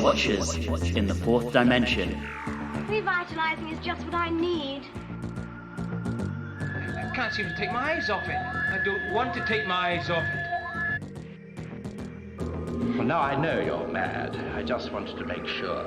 Watchers in the Fourth Dimension. Revitalizing is just what I need. I can't seem to take my eyes off it. I don't want to take my eyes off it. Well, now I know you're mad. I just wanted to make sure.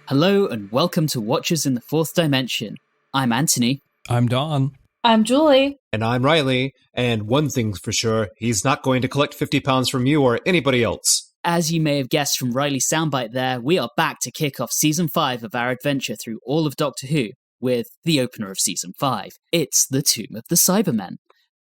Hello and welcome to Watchers in the Fourth Dimension. I'm Anthony. I'm Don. I'm Julie. And I'm Reilly. And one thing's for sure, he's not going to collect 50 pounds from you or anybody else. As you may have guessed from Reilly's soundbite there, we are back to kick off Season 5 of our adventure through all of Doctor Who, with the opener of Season 5. It's the Tomb of the Cybermen.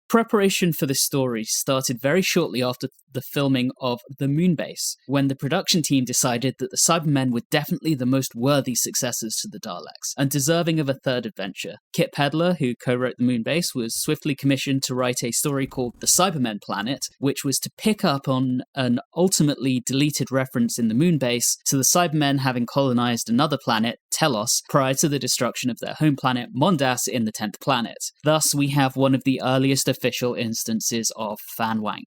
Preparation for this story started very shortly after the filming of The Moonbase, when the production team decided that the Cybermen were definitely the most worthy successors to the Daleks, and deserving of a third adventure. Kit Pedler, who co-wrote The Moonbase, was swiftly commissioned to write a story called The Cybermen Planet, which was to pick up on an ultimately deleted reference in The Moonbase to the Cybermen having colonized another planet, Telos, prior to the destruction of their home planet, Mondas, in the 10th planet. Thus, we have one of the earliest official instances of fan wank.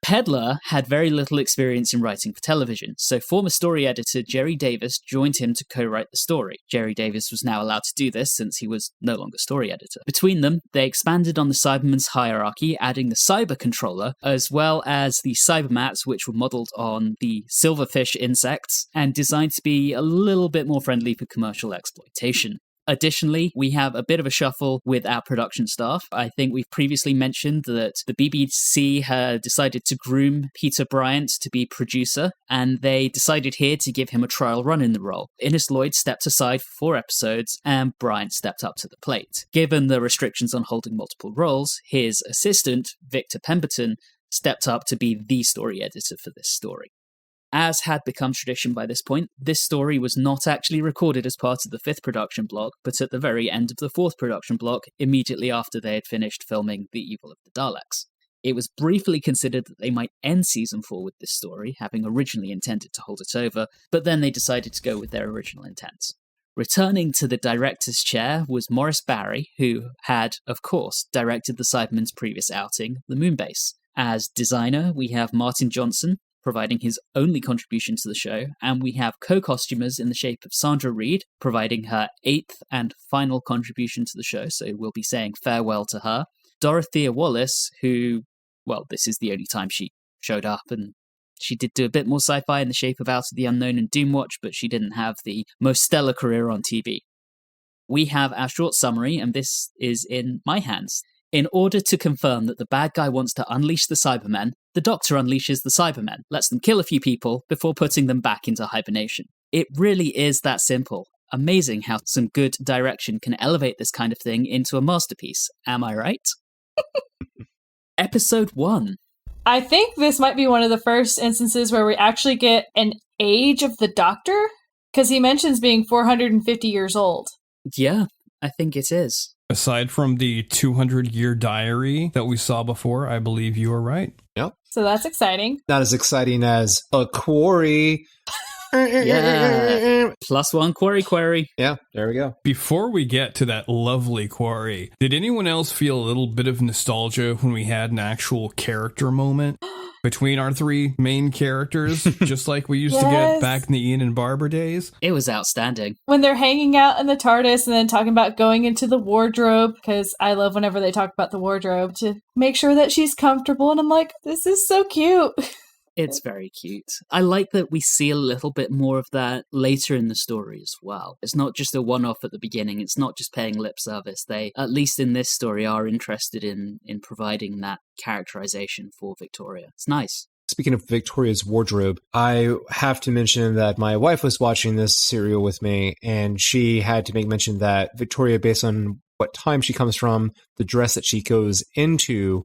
Pedler had very little experience in writing for television, so former story editor Jerry Davis joined him to co-write the story. Jerry Davis was now allowed to do this since he was no longer story editor. Between them, they expanded on the Cybermen's hierarchy, adding the Cyber Controller, as well as the Cybermats, which were modelled on the silverfish insects, and designed to be a little bit more friendly for commercial exploitation. Additionally, we have a bit of a shuffle with our production staff. I think we've previously mentioned that the BBC had decided to groom Peter Bryant to be producer, and they decided here to give him a trial run in the role. Innes Lloyd stepped aside for 4 episodes, and Bryant stepped up to the plate. Given the restrictions on holding multiple roles, his assistant, Victor Pemberton, stepped up to be the story editor for this story. As had become tradition by this point, this story was not actually recorded as part of the 5th production block, but at the very end of the 4th production block, immediately after they had finished filming The Evil of the Daleks. It was briefly considered that they might end Season 4 with this story, having originally intended to hold it over, but then they decided to go with their original intent. Returning to the director's chair was Maurice Barry, who had, of course, directed the Cybermen's previous outing, The Moonbase. As designer, we have Martin Johnson, providing his only contribution to the show, and we have co-costumers in the shape of Sandra Reed, providing her 8th and final contribution to the show, so we'll be saying farewell to her. Dorothea Wallace, who, well, this is the only time she showed up, and she did do a bit more sci-fi in the shape of Out of the Unknown and Doomwatch, but she didn't have the most stellar career on TV. We have our short summary, and this is in my hands. In order to confirm that the bad guy wants to unleash the Cybermen, the Doctor unleashes the Cybermen, lets them kill a few people before putting them back into hibernation. It really is that simple. Amazing how some good direction can elevate this kind of thing into a masterpiece. Am I right? Episode 1. I think this might be one of the first instances where we actually get an age of the Doctor, because he mentions being 450 years old. Yeah, I think it is. Aside from the 200-year diary that we saw before, I believe you are right. Yep. So that's exciting. Not as exciting as a quarry. Yeah. +1 query. Yeah, there we go. Before we get to that lovely quarry, did anyone else feel a little bit of nostalgia when we had an actual character moment between our 3 main characters, just like we used to get back in the Ian and Barbara days? It was outstanding. When they're hanging out in the TARDIS and then talking about going into the wardrobe, because I love whenever they talk about the wardrobe, to make sure that she's comfortable, and I'm like, this is so cute. It's very cute. I like that we see a little bit more of that later in the story as well. It's not just a one-off at the beginning. It's not just paying lip service. They, at least in this story, are interested in providing that characterization for Victoria. It's nice. Speaking of Victoria's wardrobe, I have to mention that my wife was watching this serial with me, and she had to make mention that Victoria, based on what time she comes from, the dress that she goes into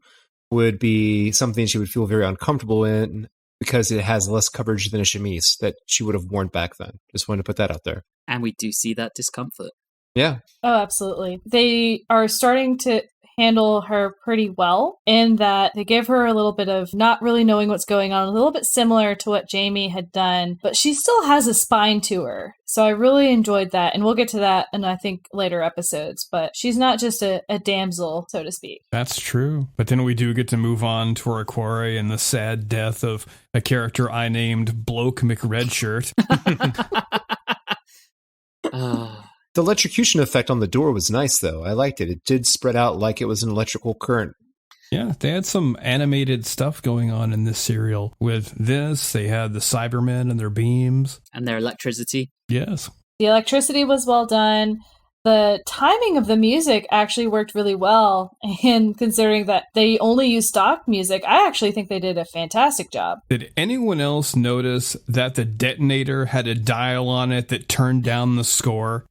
would be something she would feel very uncomfortable in, because it has less coverage than a chemise that she would have worn back then. Just wanted to put that out there. And we do see that discomfort. Yeah. Oh, absolutely. They are starting to handle her pretty well in that they give her a little bit of not really knowing what's going on, a little bit similar to what Jamie had done, but she still has a spine to her. So I really enjoyed that. And we'll get to that in, I think, later episodes. But she's not just a damsel, so to speak. That's true. But then we do get to move on to our quarry and the sad death of a character I named Bloke McRedshirt. The electrocution effect on the door was nice, though. I liked it. It did spread out like it was an electrical current. Yeah, they had some animated stuff going on in this serial. With this, they had the Cybermen and their beams. And their electricity. Yes. The electricity was well done. The timing of the music actually worked really well. And considering that they only use stock music, I actually think they did a fantastic job. Did anyone else notice that the detonator had a dial on it that turned down the score?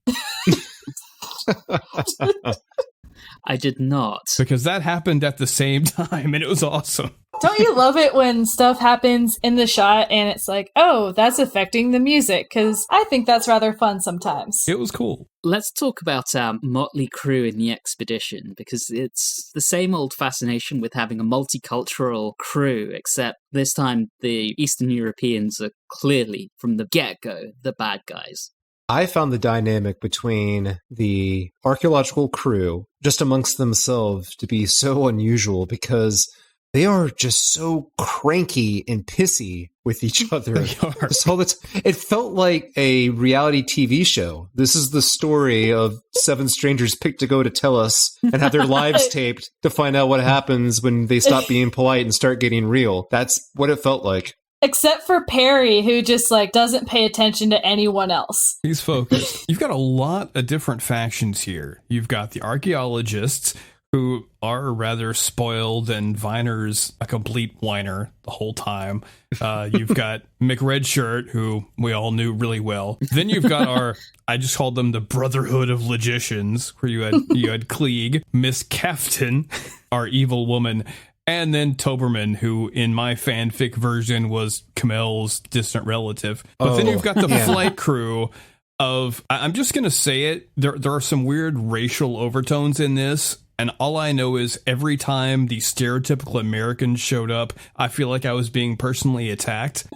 I did not. Because that happened at the same time, and it was awesome. Don't you love it when stuff happens in the shot and it's like, oh, that's affecting the music? Because I think that's rather fun sometimes. It was cool. Let's talk about our motley crew in the expedition, because it's the same old fascination with having a multicultural crew, except this time the Eastern Europeans are clearly, from the get-go, the bad guys. I found the dynamic between the archaeological crew, just amongst themselves, to be so unusual because they are just so cranky and pissy with each other. It felt like a reality TV show. This is the story of 7 strangers picked to go to tell us and have their lives taped to find out what happens when they stop being polite and start getting real. That's what it felt like. Except for Perry, who just doesn't pay attention to anyone else. He's focused. You've got a lot of different factions here. You've got the archaeologists, who are rather spoiled, and Viner's a complete whiner the whole time. You've got McRedshirt, who we all knew really well. Then you've got I just called them the Brotherhood of Logicians, where you had Klieg, Miss Kaftan, our evil woman, and then Toberman, who in my fanfic version was Kamel's distant relative. But then you've got the flight crew of, I'm just going to say it, there are some weird racial overtones in this. And all I know is every time the stereotypical Americans showed up, I feel like I was being personally attacked.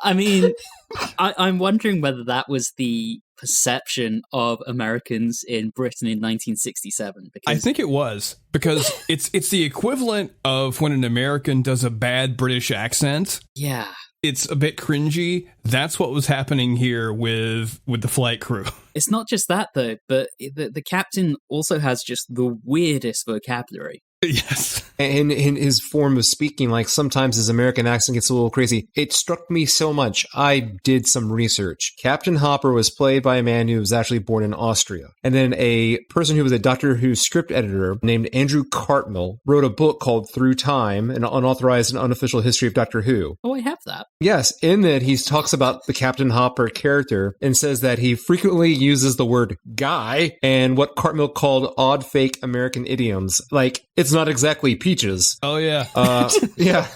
I mean, I'm wondering whether that was the perception of Americans in Britain in 1967. Because I think it was, because it's the equivalent of when an American does a bad British accent. Yeah. It's a bit cringy. That's what was happening here with the flight crew. It's not just that, though, but the captain also has just the weirdest vocabulary. Yes. And in his form of speaking, sometimes his American accent gets a little crazy. It struck me so much. I did some research. Captain Hopper was played by a man who was actually born in Austria. And then a person who was a Doctor Who script editor named Andrew Cartmel wrote a book called Through Time, an unauthorized and unofficial history of Doctor Who. Oh, I have that. Yes. In that, he talks about the Captain Hopper character and says that he frequently uses the word guy and what Cartmel called odd fake American idioms. It's not exactly peaches. Oh, yeah. Yeah.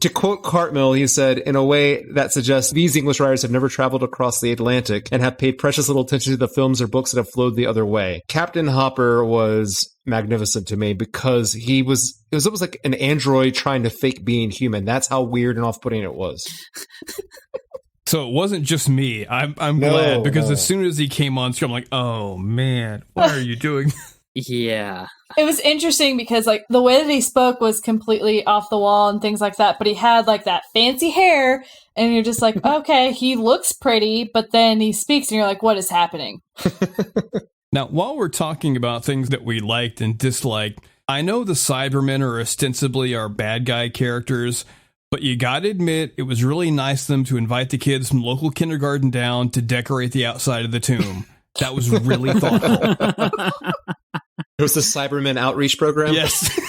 To quote Cartmel, he said, in a way that suggests these English writers have never traveled across the Atlantic and have paid precious little attention to the films or books that have flowed the other way. Captain Hopper was magnificent to me because it was almost like an android trying to fake being human. That's how weird and off-putting it was. So it wasn't just me. I'm glad, because as soon as he came on screen, I'm like, oh, man, why are you doing Yeah. It was interesting because the way that he spoke was completely off the wall and things like that, but he had that fancy hair and you're just like, okay, he looks pretty, but then he speaks and you're like, what is happening? Now, while we're talking about things that we liked and disliked, I know the Cybermen are ostensibly our bad guy characters, but you gotta admit, it was really nice of them to invite the kids from local kindergarten down to decorate the outside of the tomb. That was really thoughtful. It was the Cybermen outreach program? Yes.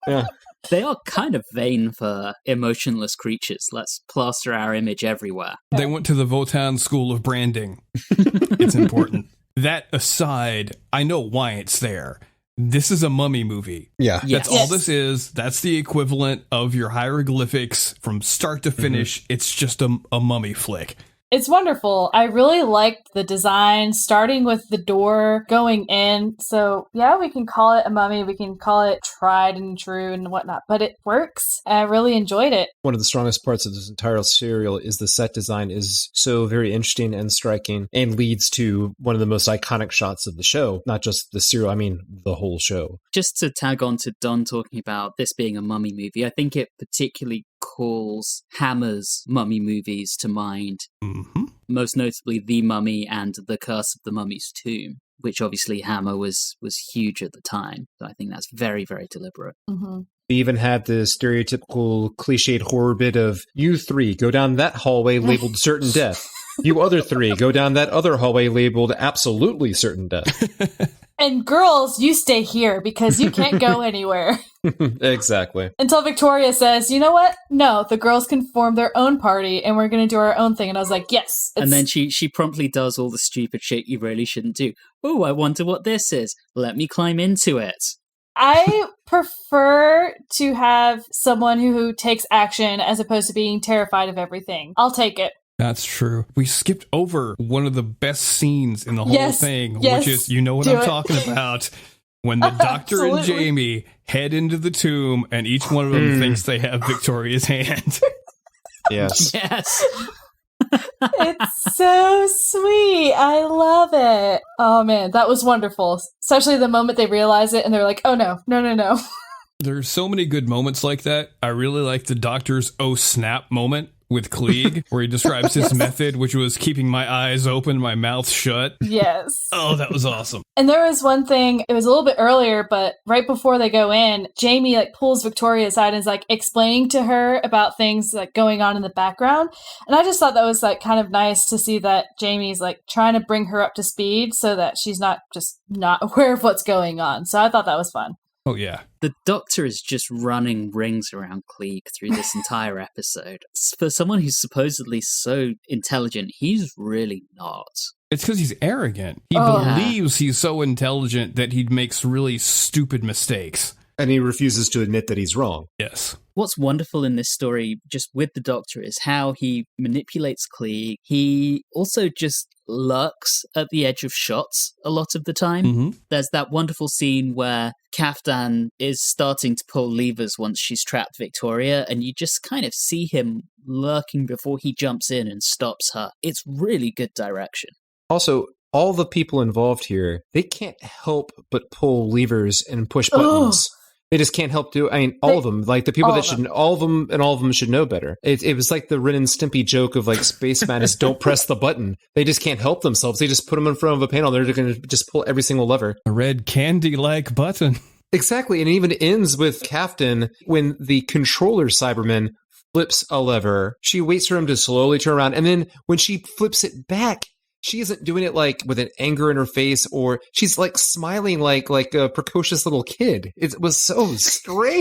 Yeah. They are kind of vain for emotionless creatures. Let's plaster our image everywhere. They went to the Votan School of Branding. It's important. That aside, I know why it's there. This is a mummy movie. Yeah. Yes. That's all this is. That's the equivalent of your hieroglyphics from start to finish. Mm-hmm. It's just a mummy flick. It's wonderful. I really liked the design, starting with the door going in. So, yeah, we can call it a mummy. We can call it tried and true and whatnot, but it works. I really enjoyed it. One of the strongest parts of this entire serial is the set design is so very interesting and striking and leads to one of the most iconic shots of the show. Not just the serial, I mean the whole show. Just to tag on to Don talking about this being a mummy movie, I think it particularly calls Hammer's mummy movies to mind. Mm-hmm. Most notably The Mummy and The Curse of the Mummy's Tomb, which obviously Hammer was huge at the time. So I think that's very, very deliberate. Mm-hmm. We even had the stereotypical cliched horror bit of, you three go down that hallway labeled certain death. You other three go down that other hallway labeled absolutely certain death. And girls, you stay here because you can't go anywhere. Exactly. Until Victoria says, you know what? No, the girls can form their own party and we're going to do our own thing. And I was like, yes. And then she promptly does all the stupid shit you really shouldn't do. Oh, I wonder what this is. Let me climb into it. I prefer to have someone who takes action as opposed to being terrified of everything. I'll take it. That's true. We skipped over one of the best scenes in the whole thing, yes, which is, you know what I'm talking about, when the doctor and Jamie head into the tomb and each one of them thinks they have Victoria's hand. Yes. Yes. It's so sweet. I love it. Oh, man, that was wonderful. Especially the moment they realize it and they're like, oh, no. There's so many good moments like that. I really like the doctor's oh snap moment with Klieg, where he describes his method, which was keeping my eyes open, my mouth shut. Yes. Oh, that was awesome. And there was one thing, it was a little bit earlier, but right before they go in, Jamie pulls Victoria aside and is explaining to her about things going on in the background. And I just thought that was kind of nice to see that Jamie's trying to bring her up to speed so that she's not just not aware of what's going on. So I thought that was fun. Oh, yeah. The Doctor is just running rings around Klieg through this entire episode. For someone who's supposedly so intelligent, he's really not. It's because he's arrogant. He believes he's so intelligent that he makes really stupid mistakes. And he refuses to admit that he's wrong. Yes. What's wonderful in this story, just with the Doctor, is how he manipulates Klieg. He also just lurks at the edge of shots a lot of the time. Mm-hmm. There's that wonderful scene where Kaftan is starting to pull levers once she's trapped Victoria, and you just kind of see him lurking before he jumps in and stops her. It's really good direction. Also, all the people involved here, they can't help but pull levers and push buttons. They just can't help do. I mean, all of them, the people that should, all of them should know better. It was like the Ren and Stimpy joke of Space Madness, don't press the button. They just can't help themselves. They just put them in front of a panel. They're going to just pull every single lever. A red candy-like button. Exactly. And it even ends with Kaftan when the controller Cyberman flips a lever. She waits for him to slowly turn around. And then when she flips it back, she isn't doing it with an anger in her face, or she's smiling like a precocious little kid. It was so strange.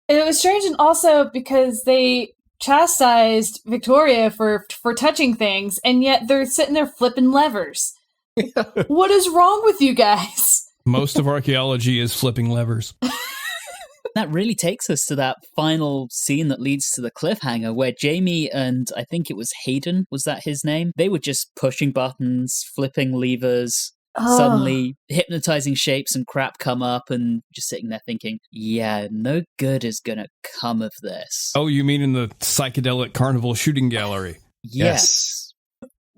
Well, it was strange, and also because they chastised Victoria for touching things, and yet they're sitting there flipping levers. Yeah. What is wrong with you guys? Most of archaeology is flipping levers. That really takes us to that final scene that leads to the cliffhanger where Jamie and I think it was Hayden, was that his name? They were just pushing buttons, flipping levers, suddenly hypnotizing shapes and crap come up and just sitting there thinking, yeah, no good is gonna come of this. Oh, you mean in the psychedelic carnival shooting gallery? Yes.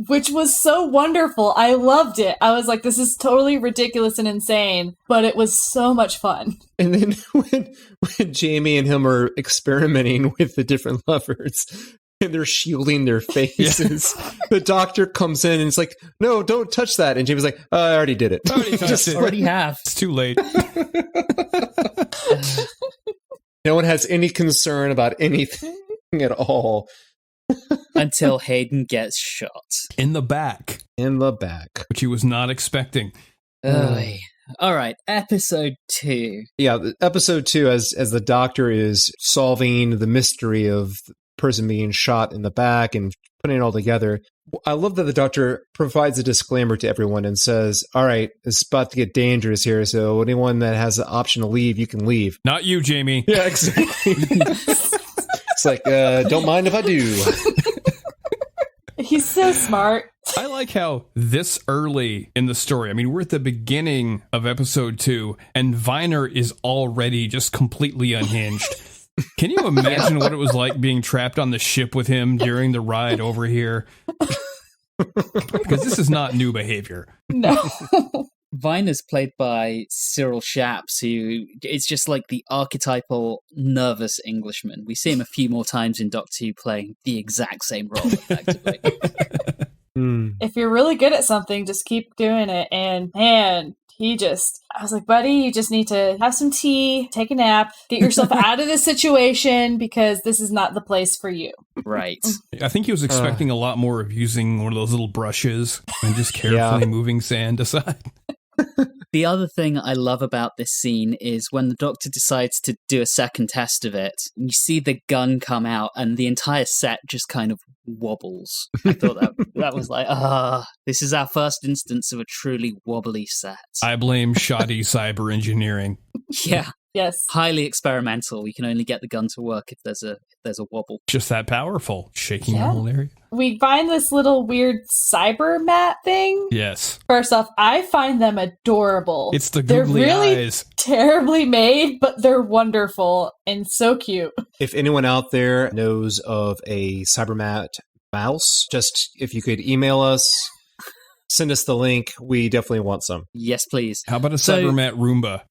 Which was so wonderful. I loved it. I was like, this is totally ridiculous and insane, but it was so much fun. And then when Jamie and him are experimenting with the different levers and they're shielding their faces, the Doctor comes in and it's like, no, don't touch that. And Jamie's like, I already did it. Already have. It's too late. No one has any concern about anything at all. Until Hayden gets shot. In the back. Which he was not expecting. All right, episode 2. Yeah, episode 2, as the Doctor is solving the mystery of the person being shot in the back and putting it all together. I love that the Doctor provides a disclaimer to everyone and says, all right, it's about to get dangerous here, so anyone that has the option to leave, you can leave. Not you, Jamie. Yeah, exactly. It's like, don't mind if I do. He's so smart. I like how this early in the story, I mean, we're at the beginning of episode 2, and Viner is already just completely unhinged. Can you imagine what it was like being trapped on the ship with him during the ride over here? Because this is not new behavior. No. Viner's played by Cyril Shaps, who is just like the archetypal nervous Englishman. We see him a few more times in Doctor Who playing the exact same role, effectively. If you're really good at something, just keep doing it. And man, I was like, buddy, you just need to have some tea, take a nap, get yourself out of this situation because this is not the place for you. Right. I think he was expecting a lot more of using one of those little brushes and just carefully moving sand aside. The other thing I love about this scene is when the Doctor decides to do a second test of it, you see the gun come out and the entire set just kind of wobbles. I thought that was like, this is our first instance of a truly wobbly set. I blame shoddy cyber engineering. Yeah. Yes. Highly experimental. You can only get the gun to work if there's a wobble. Just that powerful, shaking the whole area. We find this little weird cyber mat thing. Yes. First off, I find them adorable. It's the googly They're really eyes. terribly made, but they're wonderful and so cute. If anyone out there knows of a Cybermat mouse, just if you could email us, send us the link. We definitely want some. Yes, please. How about a Cybermat Roomba?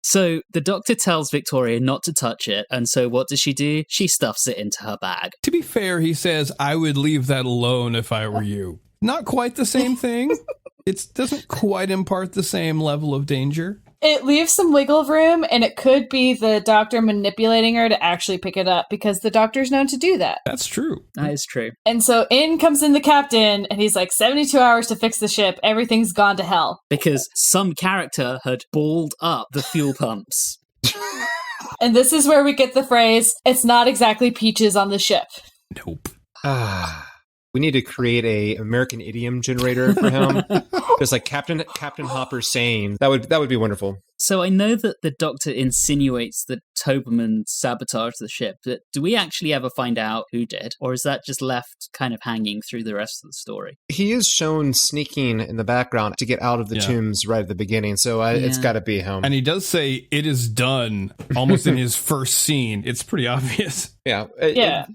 So the Doctor tells Victoria not to touch it, and so what does she do? She stuffs it into her bag. To be fair, he says, I would leave that alone if I were you. Not quite the same thing. It doesn't quite impart the same level of danger. It leaves some wiggle room, and it could be the Doctor manipulating her to actually pick it up, because the Doctor's known to do that. That's true. That is true. And so in comes in the captain, and he's like, 72 hours to fix the ship. Everything's gone to hell. Because some character had balled up the fuel pumps. And this is where we get the phrase, it's not exactly peaches on the ship. Nope. We need to create a American idiom generator for him. Just like Captain Hopper saying. That would be wonderful. So I know that the Doctor insinuates that Toberman sabotaged the ship, but do we actually ever find out who did? Or is that just left kind of hanging through the rest of the story? He is shown sneaking in the background to get out of the tombs right at the beginning, so it's got to be him. And he does say it is done almost in his first scene. It's pretty obvious. Yeah.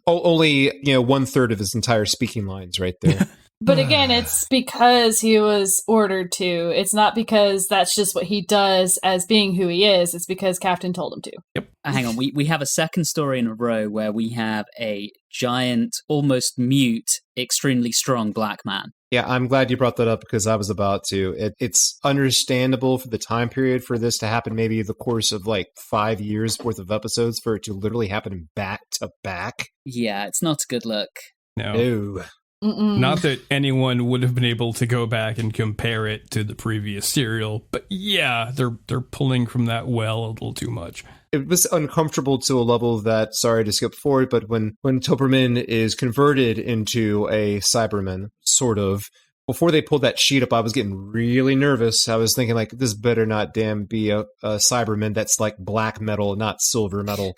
Only 1/3 of his entire speaking lines right there. But again, it's because he was ordered to. It's not because that's just what he does as being who he is. It's because Captain told him to. Yep. Hang on, we have a second story in a row where we have a giant, almost mute, extremely strong black man. Yeah, I'm glad you brought that up because I was about to. It's understandable for the time period for this to happen, maybe the course of like 5 years worth of episodes, for it to literally happen back to back. Yeah, it's not a good look. No. Not that anyone would have been able to go back and compare it to the previous serial, but yeah, they're pulling from that well a little too much. It was uncomfortable to a level that, sorry to skip forward, but when Toberman is converted into a Cyberman, sort of, before they pulled that sheet up, I was getting really nervous. I was thinking, like, this better not damn be a Cyberman that's like black metal, not silver metal.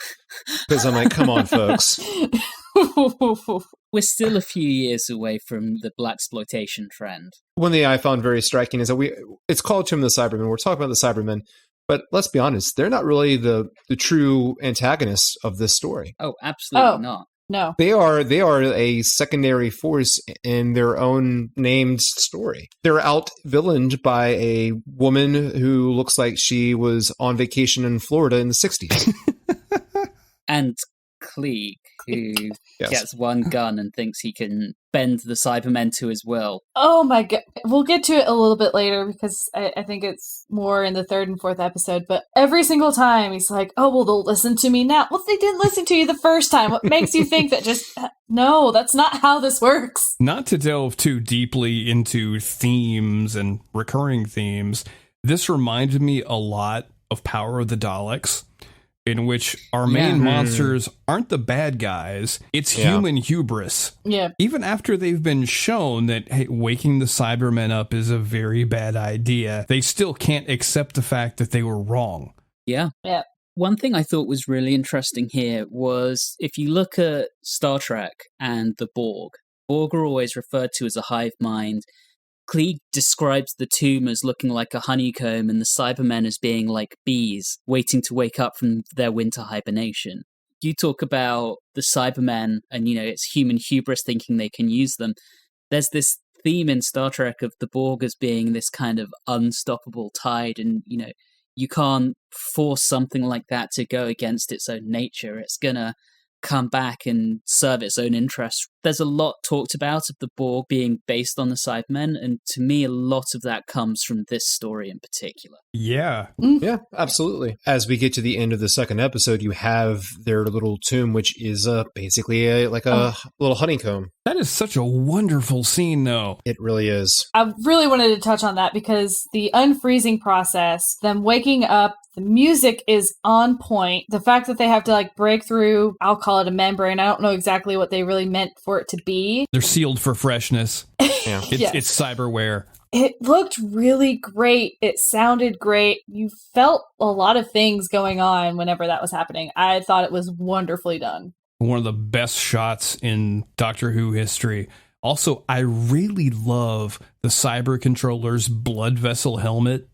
Because I'm like, come on, folks. We're still a few years away from the blaxploitation trend. One thing I found very striking is that it's called Tomb of the Cybermen. We're talking about the Cybermen, but let's be honest, they're not really the true antagonists of this story. Oh, absolutely not. No. They are a secondary force in their own named story. They're out-villained by a woman who looks like she was on vacation in Florida in the 60s. And Klieg, who gets one gun and thinks he can bend the Cybermen to his will. Oh my god. We'll get to it a little bit later because I think it's more in the 3rd and 4th episode, but every single time he's like, oh, well, they'll listen to me now. Well, they didn't listen to you the first time. What makes you think that no, that's not how this works. Not to delve too deeply into themes and recurring themes, this reminded me a lot of Power of the Daleks, in which our main monsters aren't the bad guys. It's human hubris. Yeah. Even after they've been shown that, hey, waking the Cybermen up is a very bad idea, they still can't accept the fact that they were wrong. Yeah. Yeah. One thing I thought was really interesting here was if you look at Star Trek and the Borg are always referred to as a hive mind. Klieg describes the tomb as looking like a honeycomb and the Cybermen as being like bees waiting to wake up from their winter hibernation. You talk about the Cybermen and, it's human hubris thinking they can use them. There's this theme in Star Trek of the Borg as being this kind of unstoppable tide and, you can't force something like that to go against its own nature. It's gonna come back and serve its own interests. There's a lot talked about of the Borg being based on the Cybermen, and to me, a lot of that comes from this story in particular. Yeah. Yeah, absolutely. As we get to the end of the second episode, you have their little tomb, which is basically a little honeycomb. That is such a wonderful scene, though. It really is. I really wanted to touch on that because the unfreezing process, them waking up, the music is on point. The fact that they have to break through, I'll call it a membrane. I don't know exactly what they really meant for it to be. They're sealed for freshness. Yeah. It's cyberware. It looked really great. It sounded great. You felt a lot of things going on whenever that was happening. I thought it was wonderfully done. One of the best shots in Doctor Who history. Also, I really love the cyber controller's blood vessel helmet.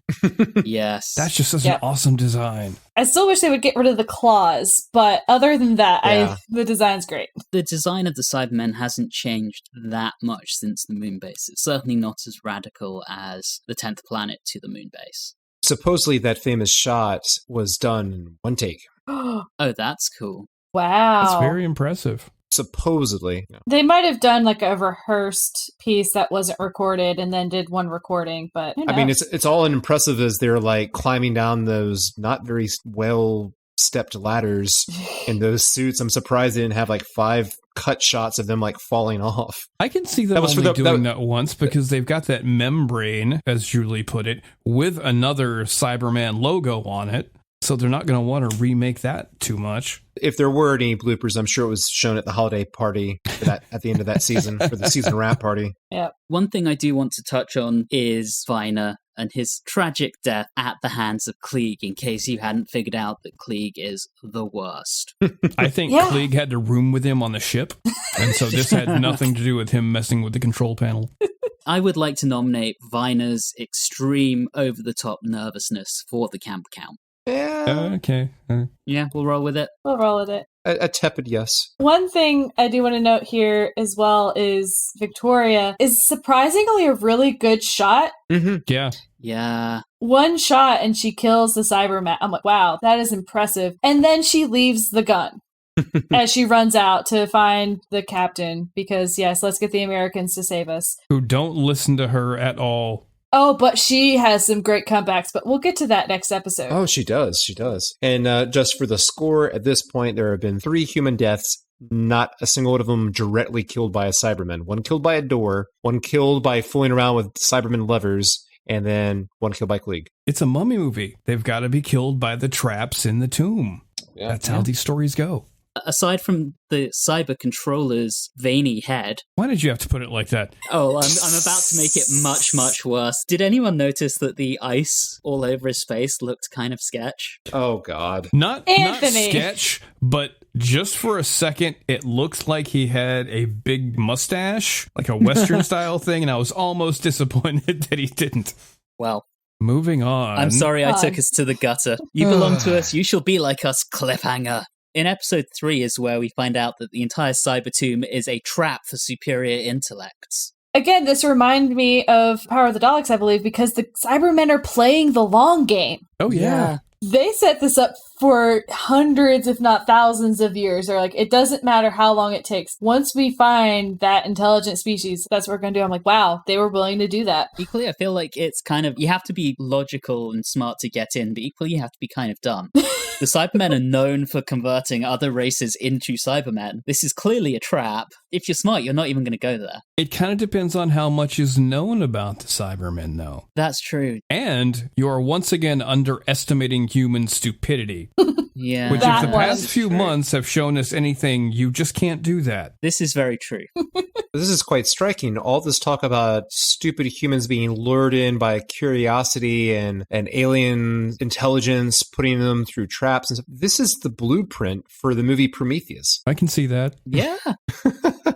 Yes. That's just such an awesome design. I still wish they would get rid of the claws, but other than that, the design's great. The design of the Cybermen hasn't changed that much since the moon base. It's certainly not as radical as the 10th planet to the moon base. Supposedly that famous shot was done in one take. Oh, that's cool. Wow. That's very impressive. Supposedly. They might have done a rehearsed piece that wasn't recorded and then did one recording, but I mean, it's all impressive as they're climbing down those not very well stepped ladders in those suits. I'm surprised they didn't have 5 cut shots of them falling off. I can see them doing that once because they've got that membrane, as Julie put it, with another Cyberman logo on it. So they're not going to want to remake that too much. If there were any bloopers, I'm sure it was shown at the holiday party at the end of that season, for the season wrap party. Yeah. One thing I do want to touch on is Viner and his tragic death at the hands of Klieg, in case you hadn't figured out that Klieg is the worst. I think Klieg had to room with him on the ship, and so this had nothing to do with him messing with the control panel. I would like to nominate Viner's extreme over-the-top nervousness for the camp count. Yeah. Okay. Yeah, we'll roll with it. We'll roll with it. A tepid yes. One thing I do want to note here as well is Victoria is surprisingly a really good shot. Mm-hmm. Yeah. Yeah. One shot and she kills the Cyberman. I'm like, wow, that is impressive. And then she leaves the gun as she runs out to find the captain because, yes, let's get the Americans to save us. Who don't listen to her at all. Oh, but she has some great comebacks, but we'll get to that next episode. Oh, she does. She does. And just for the score, at this point, there have been 3 human deaths, not a single one of them directly killed by a Cyberman. One killed by a door, one killed by fooling around with Cyberman levers, and then one killed by Klieg. It's a mummy movie. They've got to be killed by the traps in the tomb. Yeah. That's how these stories go. Aside from the cyber controller's veiny head... Why did you have to put it like that? Oh, I'm about to make it much, much worse. Did anyone notice that the ice all over his face looked kind of sketch? Oh, God. Not Anthony. sketch, but just for a second, it looked like he had a big mustache, like a Western-style thing, and I was almost disappointed that he didn't. Well... Moving on. I'm sorry I took us to the gutter. You belong to us, you shall be like us, cliffhanger. In episode 3 is where we find out that the entire cyber tomb is a trap for superior intellects. Again, this reminded me of Power of the Daleks, I believe, because the Cybermen are playing the long game. Oh, yeah. They set this up for hundreds, if not thousands of years. They're like, it doesn't matter how long it takes. Once we find that intelligent species, that's what we're going to do. I'm like, wow, they were willing to do that. Equally, I feel like it's kind of, you have to be logical and smart to get in, but equally you have to be kind of dumb. The Cybermen are known for converting other races into Cybermen. This is clearly a trap. If you're smart, you're not even going to go there. It kind of depends on how much is known about the Cybermen, though. That's true. And you are once again underestimating human stupidity. Yeah. Which, That if the past was few true. months have shown us anything, you just can't do that. This is very true. This is quite striking. All this talk about stupid humans being lured in by curiosity and alien intelligence, putting them through traps and stuff. This is the blueprint for the movie Prometheus. I can see that. Yeah.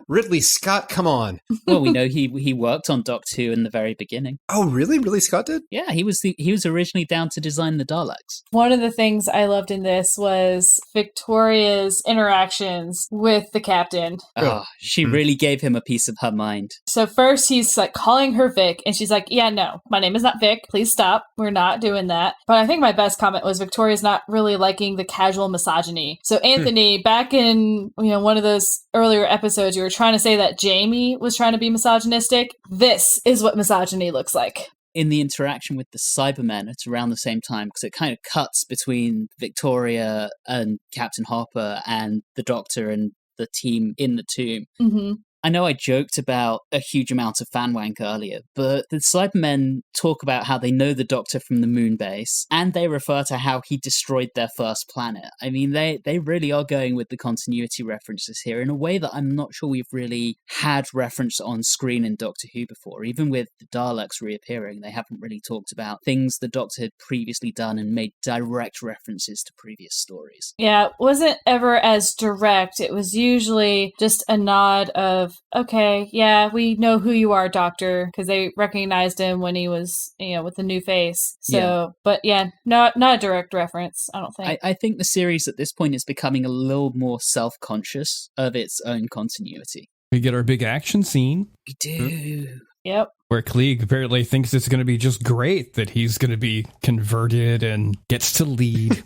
Ridley Scott, come on. Well, we know he worked on Doc 2 in the very beginning. Oh, really? Ridley Scott did? Yeah, he was originally down to design the Daleks. One of the things I loved in this was Victoria's interactions with the captain. Oh, she really gave him a piece of her mind. So first he's like calling her Vic, and she's like, yeah, no, my name is not Vic. Please stop. We're not doing that. But I think my best comment was Victoria's not really liking the casual misogyny. So Anthony, back in one of those earlier episodes, you were trying to say that Jamie was trying to be misogynistic. This is what misogyny looks like. In the interaction with the Cybermen, it's around the same time because it kind of cuts between Victoria and Captain Harper and the Doctor and the team in the tomb. Mm-hmm. I know I joked about a huge amount of fan wank earlier, but the Cybermen talk about how they know the Doctor from the moon base, and they refer to how he destroyed their first planet. I mean, they really are going with the continuity references here in a way that I'm not sure we've really had reference on screen in Doctor Who before. Even with the Daleks reappearing, they haven't really talked about things the Doctor had previously done and made direct references to previous stories. Yeah, it wasn't ever as direct. It was usually just a nod of, okay, yeah, we know who you are, Doctor, because they recognized him when he was, with the new face. So, Yeah. But yeah, not a direct reference, I don't think. I think the series at this point is becoming a little more self-conscious of its own continuity. We get our big action scene We do. Yep. where Klieg apparently thinks it's going to be just great that he's going to be converted and gets to lead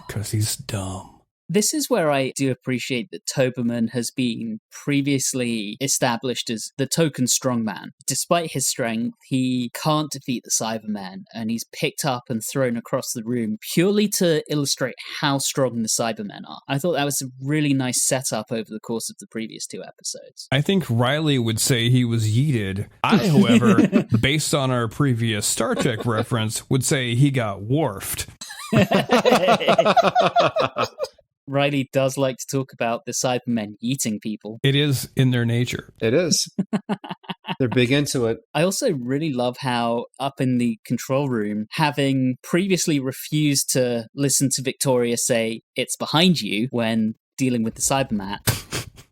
because he's dumb. This is where I do appreciate that Toberman has been previously established as the token strongman. Despite his strength, he can't defeat the Cybermen, and he's picked up and thrown across the room purely to illustrate how strong the Cybermen are. I thought that was a really nice setup over the course of the previous 2 episodes. I think Reilly would say he was yeeted. I, however, based on our previous Star Trek reference, would say he got wharfed. Reilly does like to talk about the Cybermen eating people. It is in their nature. It is. They're big into it. I also really love how up in the control room, having previously refused to listen to Victoria say, "It's behind you," when dealing with the Cybermat,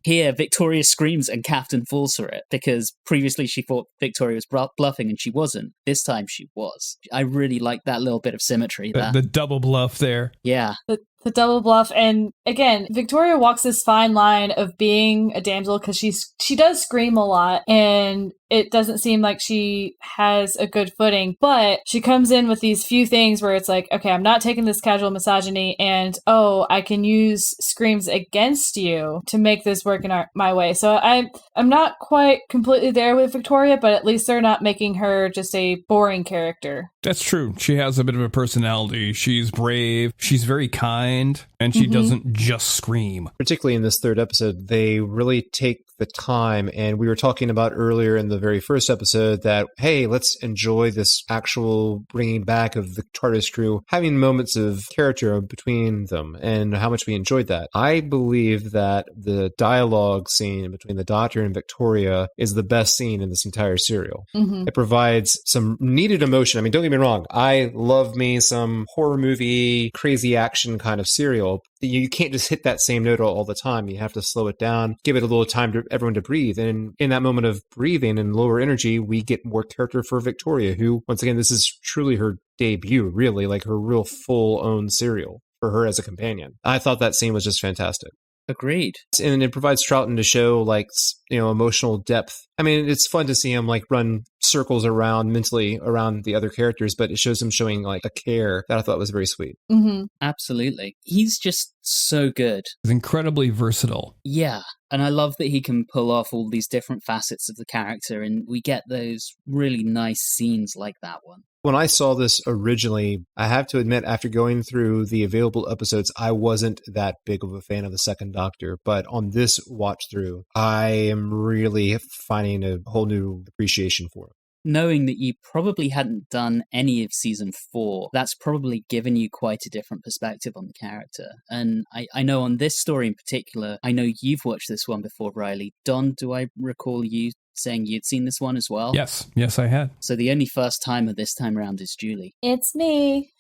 here Victoria screams and Captain falls for it, because previously she thought Victoria was bluffing and she wasn't. This time she was. I really like that little bit of symmetry there. The double bluff there. Yeah. The double bluff. And again, Victoria walks this fine line of being a damsel because she does scream a lot and it doesn't seem like she has a good footing, but she comes in with these few things where it's like, okay, I'm not taking this casual misogyny and, oh, I can use screams against you to make this work in my way. So I'm not quite completely there with Victoria, but at least they're not making her just a boring character. That's true. She has a bit of a personality. She's brave. She's very kind. And she doesn't just scream. Particularly in this 3rd episode, they really take the time. And we were talking about earlier in the very first episode that, hey, let's enjoy this actual bringing back of the TARDIS crew, having moments of character between them and how much we enjoyed that. I believe that the dialogue scene between the Doctor and Victoria is the best scene in this entire serial. Mm-hmm. It provides some needed emotion. I mean, don't get me wrong. I love me some horror movie, crazy action kind of serial. You can't just hit that same note all the time. You have to slow it down, give it a little time to everyone to breathe. And in that moment of breathing and lower energy, we get more character for Victoria, who, once again, this is truly her debut, really, like her real full-own serial for her as a companion. I thought that scene was just fantastic. Agreed. And it provides Troughton to show, like, emotional depth. I mean, it's fun to see him, like, run circles around mentally around the other characters, but it shows him showing, like, a care that I thought was very sweet. Mm-hmm. Absolutely. He's just so good. He's incredibly versatile. Yeah. And I love that he can pull off all these different facets of the character, and we get those really nice scenes like that one. When I saw this originally, I have to admit, after going through the available episodes, I wasn't that big of a fan of the Second Doctor. But on this watch through, I am really finding a whole new appreciation for him. Knowing that you probably hadn't done any of season 4, that's probably given you quite a different perspective on the character. And I know on this story in particular, I know you've watched this one before, Reilly. Don, do I recall you saying you'd seen this one as well? Yes, I had. So the only first timer this time around is Julie. It's me.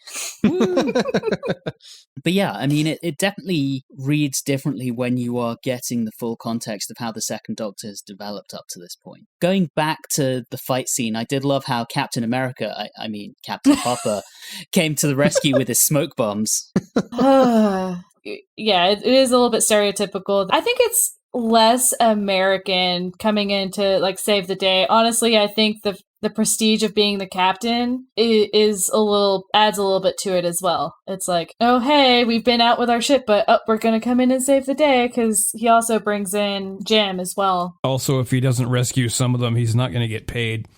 But yeah, I mean, it definitely reads differently when you are getting the full context of how the Second Doctor has developed up to this point. Going back to the fight scene, I did love how Captain America, I mean Captain Popper, came to the rescue with his smoke bombs. Yeah, it is a little bit stereotypical. I think it's less American coming in to like save the day. Honestly, I think the prestige of being the captain is adds a little bit to it as well. It's like, oh hey, we've been out with our ship, but we're gonna come in and save the day, because he also brings in Jim as well. Also, if he doesn't rescue some of them, he's not gonna get paid.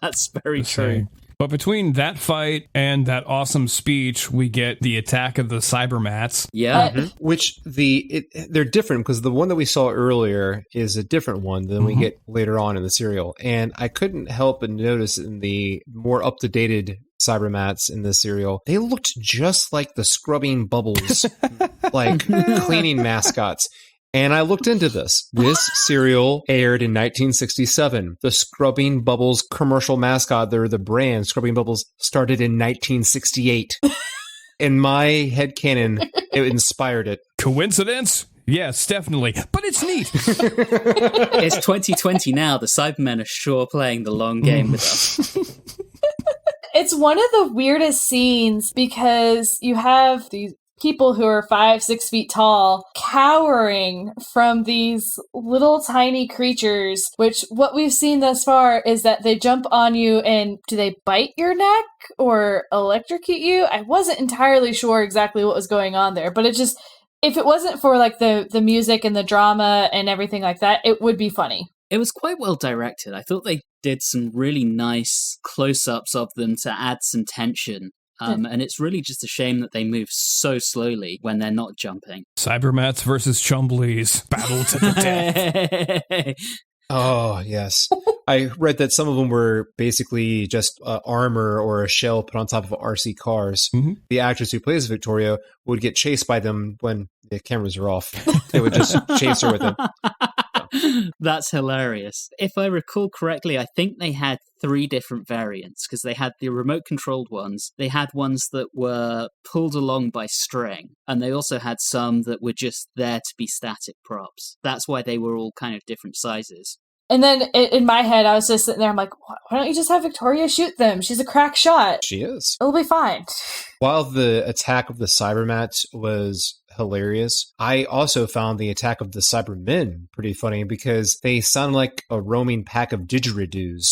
That's very true. But between that fight and that awesome speech, we get the attack of the Cybermats. Yeah. Which they're different, because the one that we saw earlier is a different one than we get later on in the serial. And I couldn't help but notice in the more up-to-dated Cybermats in this serial, they looked just like the Scrubbing Bubbles, like cleaning mascots. And I looked into this. This serial aired in 1967. The Scrubbing Bubbles commercial mascot, they're the brand, Scrubbing Bubbles, started in 1968. In my headcanon, it inspired it. Coincidence? Yes, definitely. But it's neat. It's 2020 now. The Cybermen are sure playing the long game with us. It's one of the weirdest scenes, because you have these people who are 5-6 feet tall cowering from these little tiny creatures, which what we've seen thus far is that they jump on you and do they bite your neck or electrocute you? I wasn't entirely sure exactly what was going on there, but it just, if it wasn't for like the music and the drama and everything like that, it would be funny. It was quite well directed. I thought they did some really nice close-ups of them to add some tension. And it's really just a shame that they move so slowly when they're not jumping. Cybermats versus Chumbleys. Battle to the death. Oh, yes. I read that some of them were basically just armor or a shell put on top of RC cars. Mm-hmm. The actress who plays Victoria would get chased by them when the cameras are off. They would just chase her with them. That's hilarious. If I recall correctly, I think they had 3 different variants, because they had the remote controlled ones, they had ones that were pulled along by string, and they also had some that were just there to be static props. That's why they were all kind of different sizes. And then in my head, I was just sitting there, I'm like, why don't you just have Victoria shoot them? She's a crack shot. She is. It'll be fine. While the attack of the Cybermats was hilarious, I also found the attack of the Cybermen pretty funny, because they sound like a roaming pack of didgeridoos.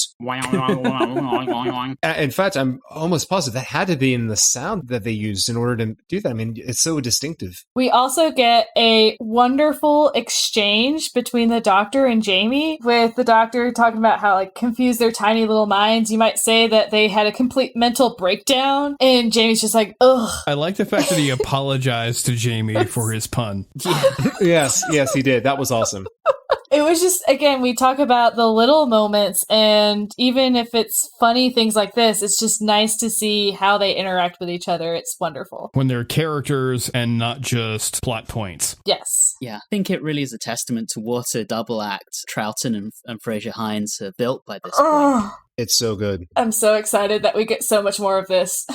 In fact, I'm almost positive that had to be in the sound that they used in order to do that. I mean, it's so distinctive. We also get a wonderful exchange between the Doctor and Jamie, with the Doctor talking about how like confused their tiny little minds. You might say that they had a complete mental breakdown, and Jamie's just like, ugh. I like the fact that he apologized to Jamie for his pun. Yes, he did. That was awesome. It was just, again, we talk about the little moments, and even if it's funny things like this, it's just nice to see how they interact with each other. It's wonderful. When they're characters and not just plot points. Yes. Yeah, I think it really is a testament to what a double act Troughton and Fraser Hines have built by this point. It's so good. I'm so excited that we get so much more of this.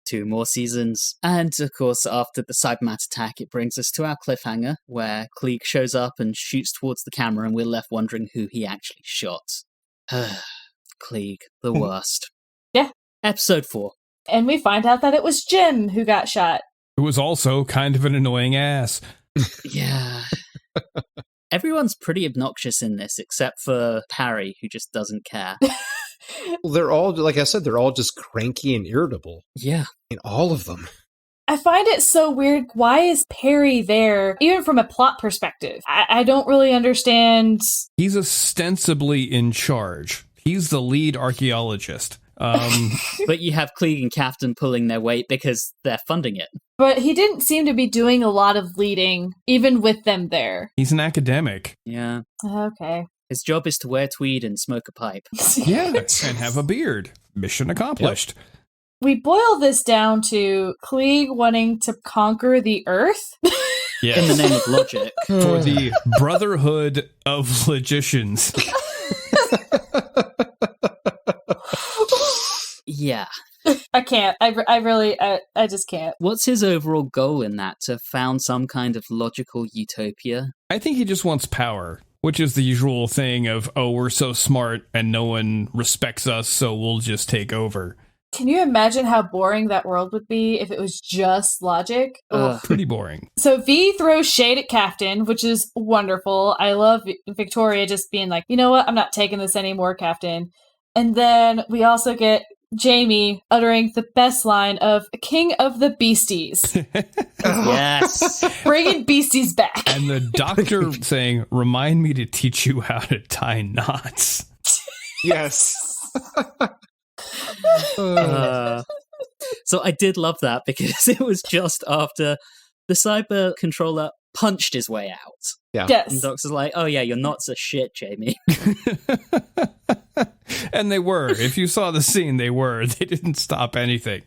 2 more seasons. And of course, after the Cybermat attack, it brings us to our cliffhanger, where Klieg shows up and shoots towards the camera, and we're left wondering who he actually shot. Klieg, the worst. Yeah. Episode 4. And we find out that it was Jim who got shot. Who was also kind of an annoying ass. Yeah. Everyone's pretty obnoxious in this, except for Parry, who just doesn't care. Well, they're all, like I said, they're all just cranky and irritable. Yeah. In all of them. I find it so weird. Why is Perry there, even from a plot perspective? I don't really understand. He's ostensibly in charge. He's the lead archaeologist. But you have Klieg and Captain pulling their weight because they're funding it. But he didn't seem to be doing a lot of leading, even with them there. He's an academic. Yeah. Okay. His job is to wear tweed and smoke a pipe. Yeah, and have a beard. Mission accomplished. Yep. We boil this down to Klieg wanting to conquer the Earth. Yes. In the name of logic. For the Brotherhood of Logicians. Yeah. I can't. I just can't. What's his overall goal in that? To found some kind of logical utopia? I think he just wants power, which is the usual thing of, oh, we're so smart and no one respects us, so we'll just take over. Can you imagine how boring that world would be if it was just logic? Pretty boring. So V throws shade at Captain, which is wonderful. I love Victoria just being like, you know what? I'm not taking this anymore, Captain. And then we also get Jamie uttering the best line of King of the Beasties. Yes. Bringing beasties back. And the doctor saying, remind me to teach you how to tie knots. Yes. So I did love that because it was just after the cyber controller punched his way out. Yeah. Yes. And Doc's like, oh yeah, your knots are shit, Jamie. And they were. If you saw the scene, they were. They didn't stop anything.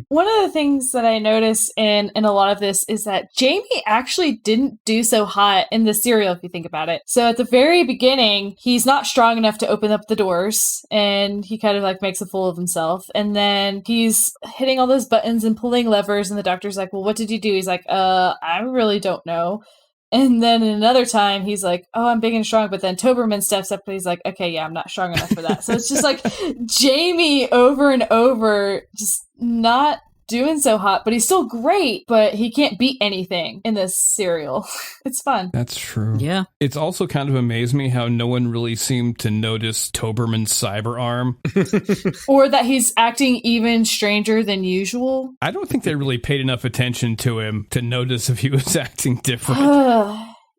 One of the things that I noticed in a lot of this is that Jamie actually didn't do so hot in the serial, if you think about it. So at the very beginning, he's not strong enough to open up the doors, and he kind of like makes a fool of himself. And then he's hitting all those buttons and pulling levers, and the doctor's like, well, what did you do? He's like, I really don't know. And then another time, he's like, oh, I'm big and strong. But then Toberman steps up and he's like, okay, yeah, I'm not strong enough for that. So it's just like Jamie over and over, just not doing so hot. But he's still great, but he can't beat anything in this serial. It's fun. That's true. Yeah. It's also kind of amazed me how no one really seemed to notice Toberman's cyber arm. Or that he's acting even stranger than usual. I don't think they really paid enough attention to him to notice if he was acting different.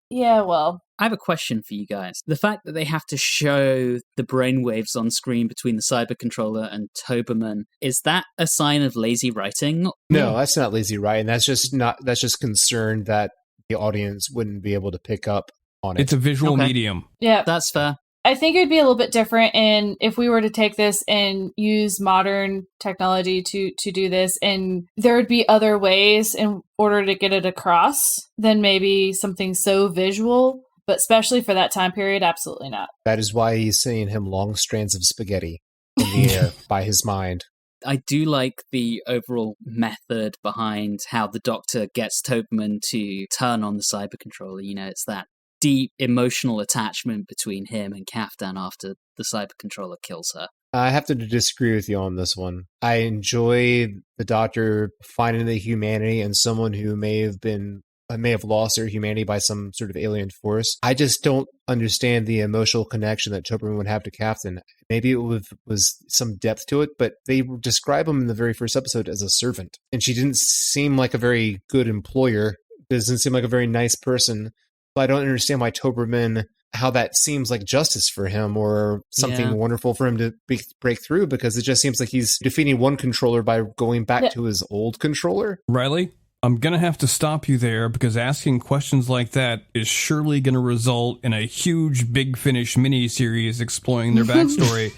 Yeah, well. I have a question for you guys. The fact that they have to show the brainwaves on screen between the cyber controller and Toberman, is that a sign of lazy writing? No, that's not lazy writing. That's just concern that the audience wouldn't be able to pick up on it. It's a visual Okay. medium. Yeah. That's fair. I think it would be a little bit different in if we were to take this and use modern technology to do this, and there would be other ways in order to get it across than maybe something so visual. But especially for that time period, absolutely not. That is why he's sending him long strands of spaghetti in the air by his mind. I do like the overall method behind how the Doctor gets Toberman to turn on the cyber controller. You know, it's that deep emotional attachment between him and Kaftan after the cyber controller kills her. I have to disagree with you on this one. I enjoy the Doctor finding the humanity in someone who may have lost their humanity by some sort of alien force. I just don't understand the emotional connection that Toberman would have to Kaftan. Maybe it was some depth to it, but they describe him in the very first episode as a servant. And she didn't seem like a very good employer. Doesn't seem like a very nice person. So I don't understand why Toberman, how that seems like justice for him or something wonderful for him to break through, because it just seems like he's defeating one controller by going back to his old controller. Reilly, I'm going to have to stop you there because asking questions like that is surely going to result in a huge Big Finish mini-series exploring their backstory,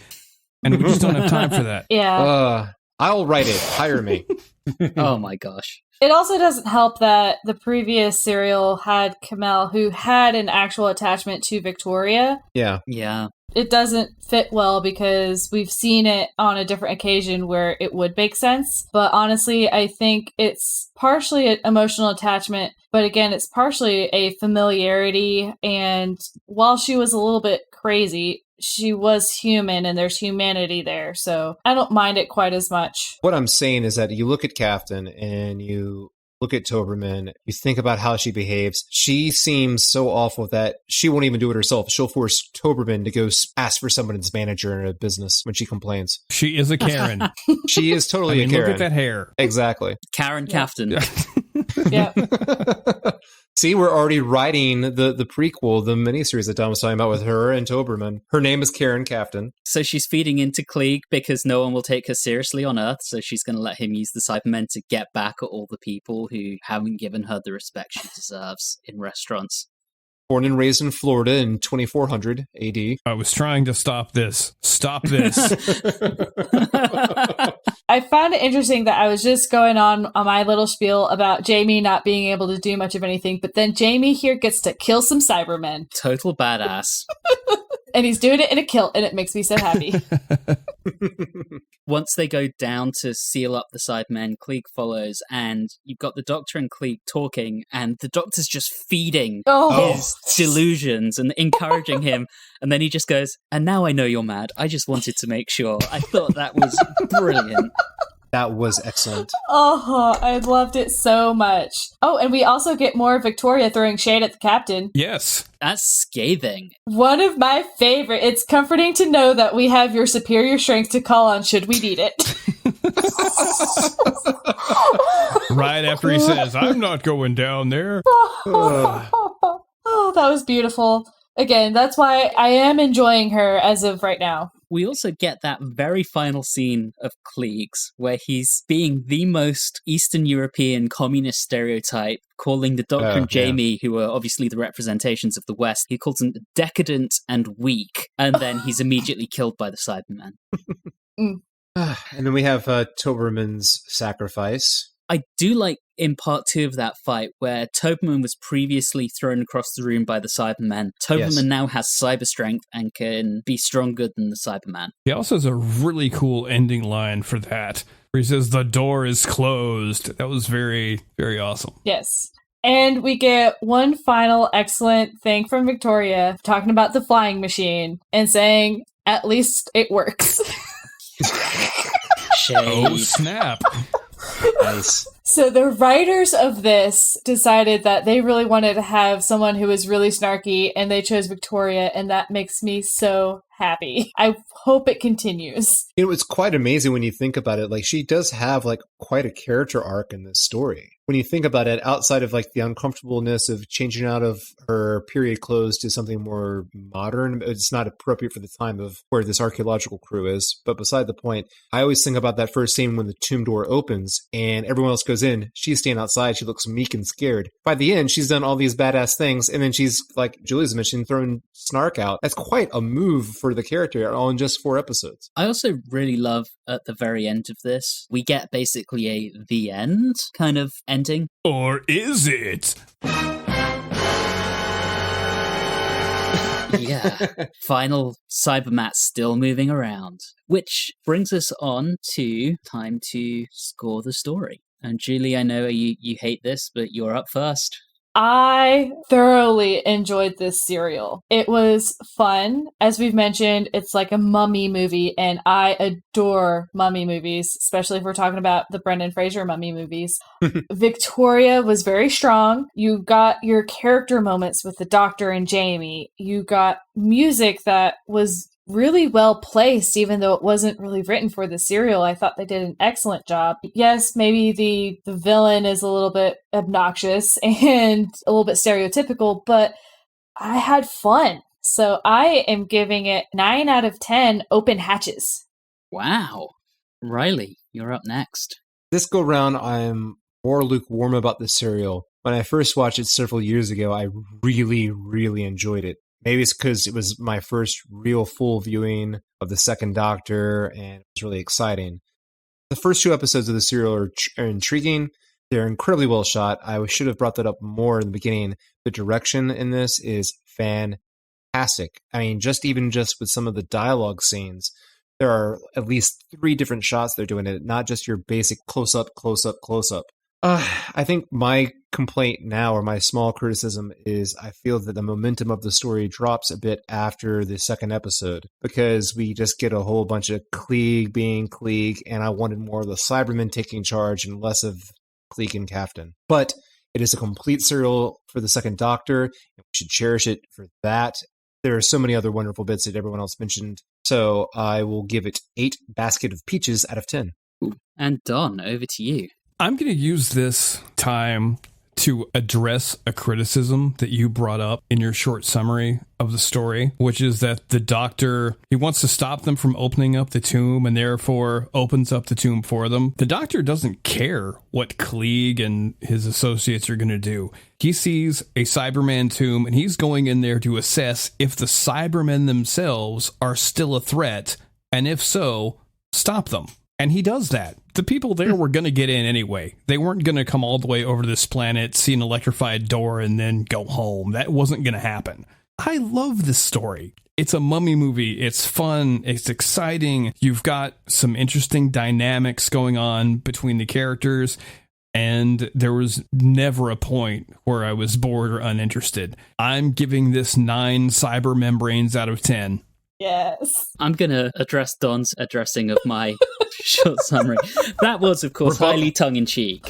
and we just don't have time for that. Yeah. I'll write it. Hire me. Oh my gosh. It also doesn't help that the previous serial had Kamel, who had an actual attachment to Victoria. Yeah. Yeah. It doesn't fit well because we've seen it on a different occasion where it would make sense. But honestly, I think it's partially an emotional attachment, but again, it's partially a familiarity. And while she was a little bit crazy, she was human and there's humanity there. So I don't mind it quite as much. What I'm saying is that you look at Kaftan and you look at Toberman, you think about how she behaves. She seems so awful that she won't even do it herself. She'll force Toberman to go ask for someone's manager in a business when she complains. She is a Karen. She is totally a Karen. Look at that hair. Exactly. Karen Kaftan. Yeah. See, we're already writing the prequel, the miniseries that Don was talking about with her and Toberman. Her name is Karen Captain. So she's feeding into Klieg because no one will take her seriously on Earth, so she's going to let him use the Cybermen to get back at all the people who haven't given her the respect she deserves in restaurants. Born and raised in Florida in 2400 AD. I was trying to stop this. Stop this. I found it interesting that I was just going on my little spiel about Jamie not being able to do much of anything, but then Jamie here gets to kill some Cybermen. Total badass. And he's doing it in a kilt, and it makes me so happy. Once they go down to seal up the Cybermen, Klieg follows, and you've got the Doctor and Klieg talking, and the Doctor's just feeding his delusions and encouraging him, and then he just goes, "And now I know you're mad. I just wanted to make sure." I thought that was brilliant. That was excellent. Oh, I loved it so much. Oh, and we also get more Victoria throwing shade at the captain. Yes. That's scathing. One of my favorite. It's comforting to know that we have your superior strength to call on should we need it. Right after he says, "I'm not going down there." Oh, that was beautiful. Again, that's why I am enjoying her as of right now. We also get that very final scene of Klieg's, where he's being the most Eastern European communist stereotype, calling the Doctor and Jamie, who are obviously the representations of the West, he calls them decadent and weak, and then he's immediately killed by the Cybermen. And then we have Toberman's sacrifice. I do like in part 2 of that fight where Toberman was previously thrown across the room by the Cybermen. Toberman now has cyber strength and can be stronger than the Cyberman. He also has a really cool ending line for that, where he says, "The door is closed." That was very, very awesome. Yes. And we get one final excellent thing from Victoria, talking about the flying machine and saying, "At least it works." Shade. Oh, snap. Nice. So the writers of this decided that they really wanted to have someone who was really snarky, and they chose Victoria, and that makes me so happy. I hope it continues. You know, it's quite amazing when you think about it. Like, she does have, like, quite a character arc in this story. When you think about it, outside of, like, the uncomfortableness of changing out of her period clothes to something more modern, it's not appropriate for the time of where this archaeological crew is. But beside the point, I always think about that first scene when the tomb door opens and everyone else goes in. She's staying outside. She looks meek and scared. By the end, she's done all these badass things, and then she's, like Julie's mentioned, throwing snark out. That's quite a move for the character all in just 4 episodes. I also really love at the very end of this, we get basically a the end kind of ending. Or is it? Yeah. Final Cybermat still moving around. Which brings us on to time to score the story. And Julie, I know you hate this, but you're up first. I thoroughly enjoyed this serial. It was fun. As we've mentioned, it's like a mummy movie, and I adore mummy movies, especially if we're talking about the Brendan Fraser mummy movies. Victoria was very strong. You got your character moments with the Doctor and Jamie. You got music that was really well placed, even though it wasn't really written for the serial. I thought they did an excellent job. Yes, maybe the villain is a little bit obnoxious and a little bit stereotypical, but I had fun. So I am giving it 9 out of 10 open hatches. Wow. Reilly, you're up next. This go round, I'm more lukewarm about the serial. When I first watched it several years ago, I really, really enjoyed it. Maybe it's because it was my first real full viewing of the Second Doctor, and it was really exciting. The first 2 episodes of the serial are intriguing. They're incredibly well shot. I should have brought that up more in the beginning. The direction in this is fantastic. I mean, just with some of the dialogue scenes, there are at least 3 different shots they're doing it, not just your basic close-up, close-up, close-up. I think my complaint now, or my small criticism, is I feel that the momentum of the story drops a bit after the second episode, because we just get a whole bunch of Klieg being Klieg, and I wanted more of the Cybermen taking charge and less of Klieg and Captain. But it is a complete serial for the Second Doctor, and we should cherish it for that. There are so many other wonderful bits that everyone else mentioned, so I will give it 8 basket of peaches out of 10. And Don, over to you. I'm going to use this time to address a criticism that you brought up in your short summary of the story, which is that the doctor, he wants to stop them from opening up the tomb and therefore opens up the tomb for them. The doctor doesn't care what Klieg and his associates are going to do. He sees a Cyberman tomb and he's going in there to assess if the Cybermen themselves are still a threat, and if so, stop them. And he does that. The people there were going to get in anyway. They weren't going to come all the way over to this planet, see an electrified door, and then go home. That wasn't going to happen. I love this story. It's a mummy movie. It's fun. It's exciting. You've got some interesting dynamics going on between the characters. And there was never a point where I was bored or uninterested. I'm giving this 9 cyber membranes out of 10. Yes. I'm going to address Don's addressing of my short summary. That was, of course, highly tongue-in-cheek.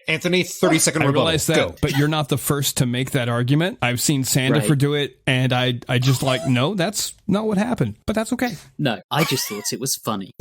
Anthony, 30-second I rebuttal. realize that, Go. but you're not the first to make that argument. I've seen Sandifer do it, and I just no, that's not what happened. But that's okay. No, I just thought it was funny.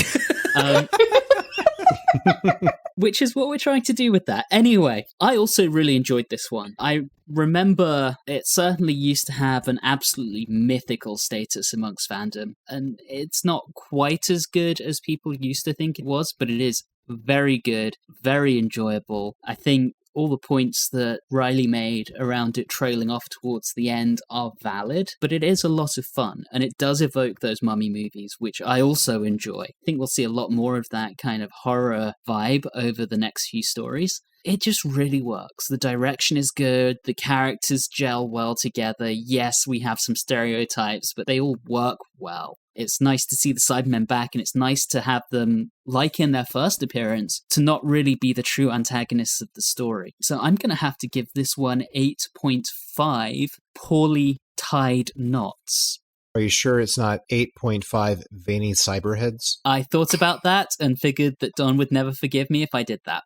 Which is what we're trying to do with that. Anyway, I also really enjoyed this one. I remember it certainly used to have an absolutely mythical status amongst fandom, and it's not quite as good as people used to think it was, but it is very good, very enjoyable. I think all the points that Reilly made around it trailing off towards the end are valid, but it is a lot of fun, and it does evoke those mummy movies, which I also enjoy. I think we'll see a lot more of that kind of horror vibe over the next few stories. It just really works. The direction is good, the characters gel well together. Yes, we have some stereotypes, but they all work well. It's nice to see the Cybermen back, and it's nice to have them, like in their first appearance, to not really be the true antagonists of the story. So I'm going to have to give this one 8.5 poorly tied knots. Are you sure it's not 8.5 veiny cyberheads? I thought about that and figured that Don would never forgive me if I did that.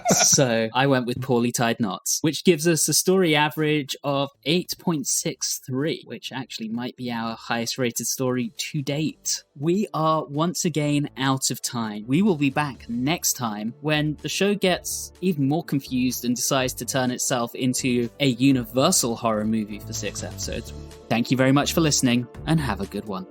So I went with poorly tied knots, which gives us a story average of 8.63, which actually might be our highest rated story to date. We are once again out of time. We will be back next time when the show gets even more confused and decides to turn itself into a universal horror movie for 6 episodes. Thank you very much for listening, and have a good one.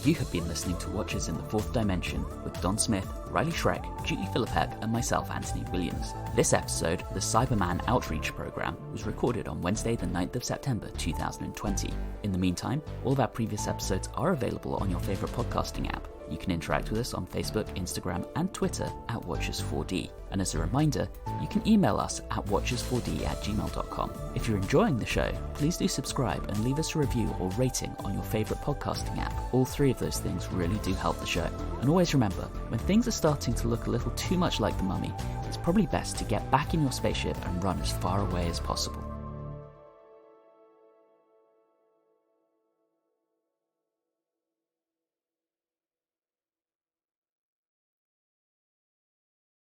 You have been listening to Watchers in the Fourth Dimension with Don Smith, Reilly Schreck, Julie Philippek, and myself, Anthony Williams. This episode, the Cyberman Outreach Program, was recorded on Wednesday, the 9th of September 2020. In the meantime, all of our previous episodes are available on your favourite podcasting app. You can interact with us on Facebook, Instagram, and Twitter at Watchers4D. And as a reminder, you can email us at watchers4d@gmail.com. If you're enjoying the show, please do subscribe and leave us a review or rating on your favourite podcasting app. All 3 of those things really do help the show. And always remember, when things are starting to look a little too much like the Mummy, it's probably best to get back in your spaceship and run as far away as possible.